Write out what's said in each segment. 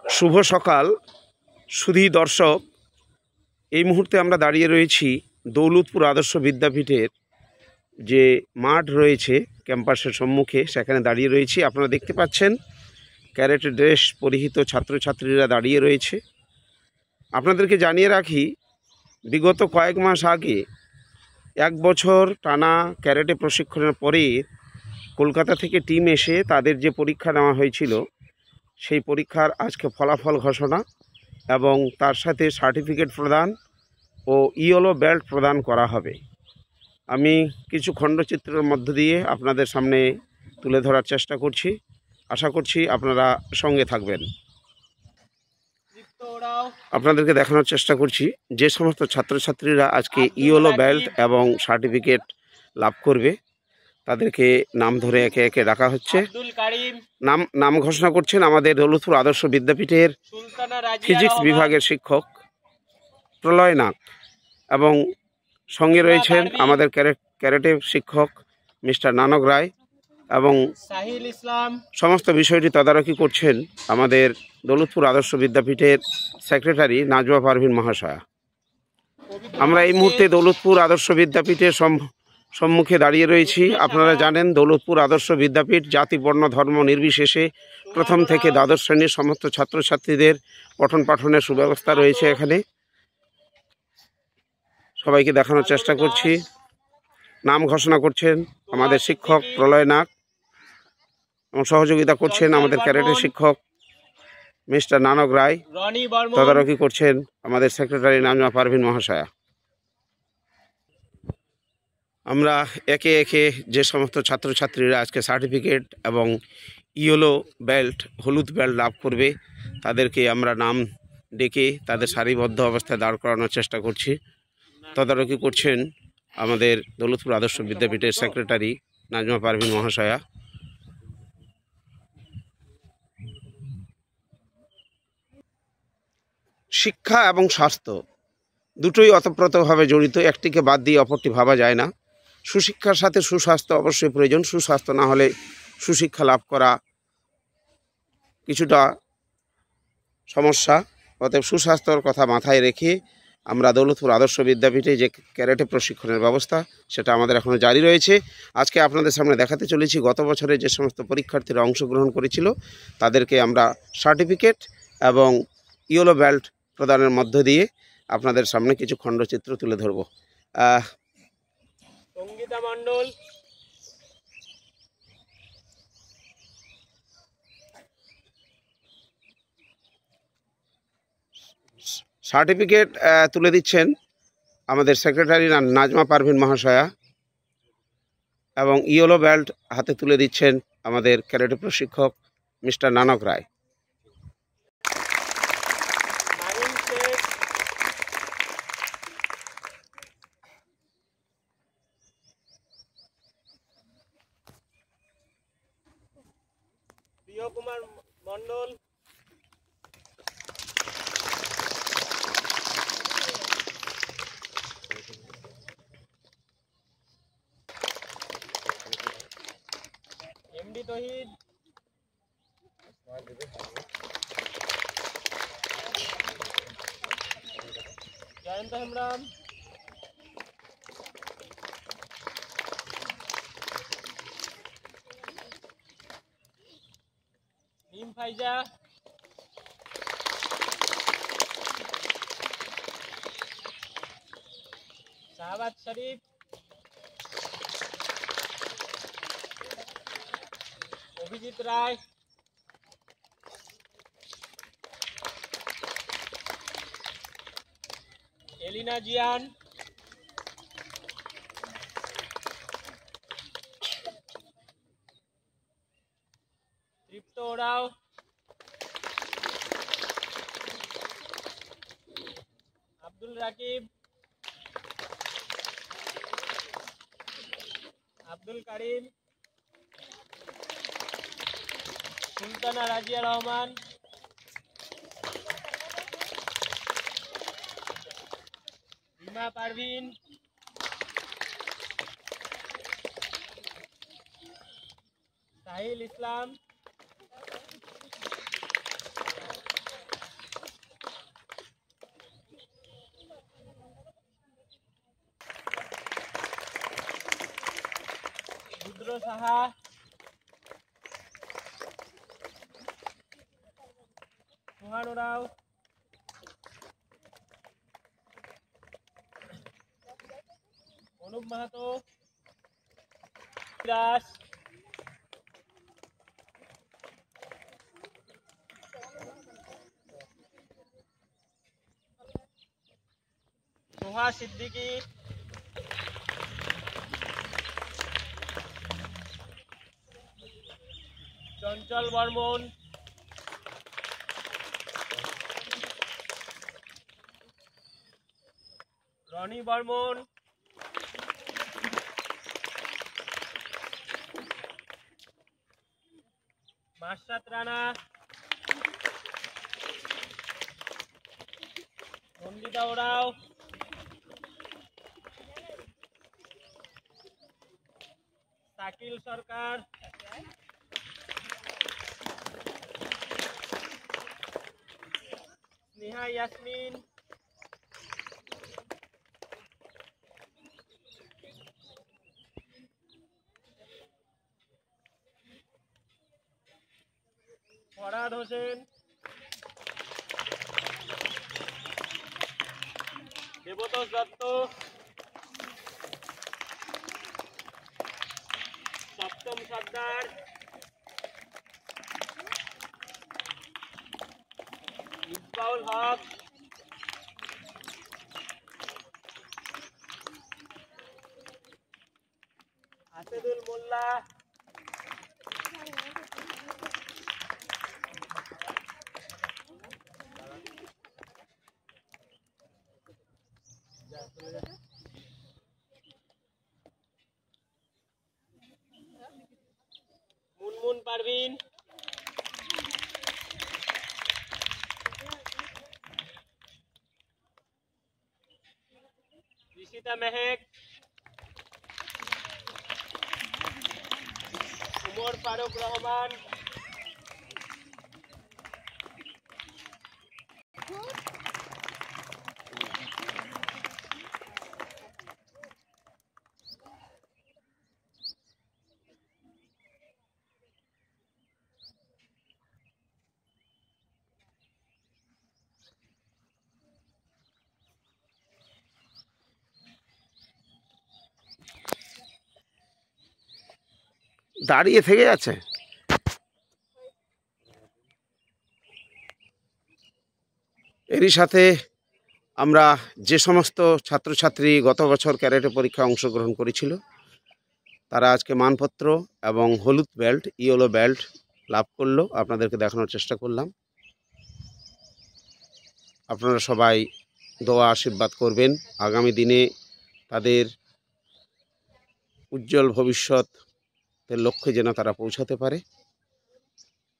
শুভ সকাল সুধী দর্শক। এই মুহূর্তে আমরা দাঁড়িয়ে রয়েছি দৌলতপুর আদর্শ বিদ্যাপীঠের যে মাঠ রয়েছে ক্যাম্পাসের সম্মুখে, সেখানে দাঁড়িয়ে রয়েছি। আপনারা দেখতে পাচ্ছেন ক্যারেটে ড্রেস পরিহিত ছাত্রছাত্রীরা দাঁড়িয়ে রয়েছে। আপনাদেরকে জানিয়ে রাখি, বিগত কয়েক মাস আগে 1 বছর টানা ক্যারেটে প্রশিক্ষণের পরে কলকাতা থেকে টিম এসে তাদের যে পরীক্ষা নেওয়া হয়েছিল, সেই পরীক্ষার আজকে ফলাফল ঘোষণা এবং তার সাথে সার্টিফিকেট প্রদান ও ইয়েলো বেল্ট প্রদান করা হবে। আমি কিছু খণ্ডচিত্রের মধ্য দিয়ে আপনাদের সামনে তুলে ধরার চেষ্টা করছি। আশা করছি আপনারা সঙ্গে থাকবেন। আপনাদেরকে দেখানোর চেষ্টা করছি যে সমস্ত ছাত্রছাত্রীরা আজকে ইয়েলো বেল্ট এবং সার্টিফিকেট লাভ করবে, তাদেরকে নাম ধরে একে একে ডাকা হচ্ছে। নাম ঘোষণা করছেন আমাদের দৌলতপুর আদর্শ বিদ্যাপীঠের ফিজিক্স বিভাগের শিক্ষক প্রলয় নাগ, এবং সঙ্গে রয়েছেন আমাদের ক্যারেটে শিক্ষক মিস্টার নানক রায়, এবং সমস্ত বিষয়টি তদারকি করছেন আমাদের দৌলতপুর আদর্শ বিদ্যাপীঠের সেক্রেটারি নাজমা পারভিন মহাশয়া। আমরা এই মুহূর্তে দৌলতপুর আদর্শ বিদ্যাপীঠের সম্মুখে দাঁড়িয়ে রয়েছি। আপনারা জানেন দৌলতপুর আদর্শ বিদ্যাপীঠ জাতি বর্ণ ধর্ম নির্বিশেষে প্রথম থেকে দ্বাদশ শ্রেণীর সমস্ত ছাত্রছাত্রীদের পঠন পাঠনের সুব্যবস্থা রয়েছে। এখানে সবাইকে দেখানোর চেষ্টা করছি। নাম ঘোষণা করছেন আমাদের শিক্ষক প্রলয় নাগ, এবং সহযোগিতা করছেন আমাদের ক্যারেটের শিক্ষক মিস্টার নানক রায়, তদারকি করছেন আমাদের সেক্রেটারি নাজমা পারভিন মহাশয়া। আমরা একে একে যে সমস্ত ছাত্রছাত্রীরা আজকে সার্টিফিকেট এবং ইয়েলো বেল্ট হলুদ বেল্ট লাভ করবে, তাদেরকে আমরা নাম ডেকে তাদের সারিবদ্ধ অবস্থায় দাঁড় করানোর চেষ্টা করছি। তদারকি করছেন আমাদের দৌলতপুর আদর্শ বিদ্যাপীঠের সেক্রেটারি নাজমা পারভিন মহাশয়া। শিক্ষা এবং স্বাস্থ্য দুটোই ওতপ্রোতভাবে জড়িত, একটিকে বাদ দিয়ে অপরটি ভাবা যায় না। সুশিক্ষার সাথে সুস্বাস্থ্য অবশ্যই প্রয়োজন। সুস্বাস্থ্য না হলে সুশিক্ষা লাভ করা কিছুটা সমস্যা। অতএব সুস্বাস্থ্যর কথা মাথায় রেখে আমরা দৌলতপুর আদর্শ বিদ্যাপীঠে যে ক্যারেটে প্রশিক্ষণের ব্যবস্থা, সেটা আমাদের এখনও জারি রয়েছে। আজকে আপনাদের সামনে দেখাতে চলেছি গত বছরে যে সমস্ত পরীক্ষার্থীরা অংশগ্রহণ করেছিল, তাদেরকে আমরা সার্টিফিকেট এবং ইয়েলো বেল্ট প্রদানের মধ্য দিয়ে আপনাদের সামনে কিছু খণ্ডচিত্র তুলে ধরব। সঙ্গীতা মণ্ডল, সার্টিফিকেট তুলে দিচ্ছেন আমাদের সেক্রেটারি নাজমা পারভিন মহাশয়া, এবং ইয়েলো বেল্ট হাতে তুলে দিচ্ছেন আমাদের ক্যারেটে প্রশিক্ষক মিস্টার নানক রায়। কুমার মণ্ডল, এমডি তহিদ, জয়ন্ত হেমরাম, নিম ফাইজা, শাহবাজ শরীফ, অভিজিৎ রায়, এলিনা জিয়ান, তৃপ্ত ওরাও, আব্দুল রাকিব, আব্দুল কারিম, সুলতানা রাজিয়া রহমান, রিমা পারভিন, সাহিল ইসলাম, সাহা, সোহান ওরাও, অনুপ মাহাতো, দাস, সোহা সিদ্দিকী, চঞ্চল বর্মন, রনি বর্মন, মার্শাদ রানা, নন্দিতা ওরাও, শাকিল সরকার, স্নেহা ইয়াসমিন, ফরহাদ হোসেন, দেবতোষ দত্ত, সপ্তম সর্দার, ইকবাউল হক, আসাদুল মোল্লা, মুনমুন পারভিন, ঋষিতা মেহেক, উমর ফারুক রহমান, দাঁড়িয়ে থেকে যাচ্ছে। এরই সাথে আমরা যে সমস্ত ছাত্রছাত্রী গত বছর ক্যারেটে পরীক্ষায় অংশগ্রহণ করেছিল তারা আজকে মানপত্র এবং হলুদ বেল্ট ইয়েলো বেল্ট লাভ করলো, আপনাদেরকে দেখানোর চেষ্টা করলাম। আপনারা সবাই দোয়া আশীর্বাদ করবেন আগামী দিনে তাদের উজ্জ্বল ভবিষ্যতের লক্ষ্যে যেন তারা পৌঁছাতে পারে।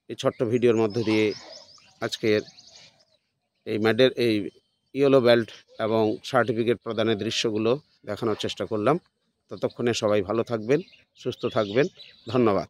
এই ছোট্ট ভিডিওর মধ্য দিয়ে আজকের এই ইয়েলো বেল্ট এবং সার্টিফিকেট প্রদানের দৃশ্যগুলো দেখানোর চেষ্টা করলাম। ততক্ষণে সবাই ভালো থাকবেন, সুস্থ থাকবেন। ধন্যবাদ।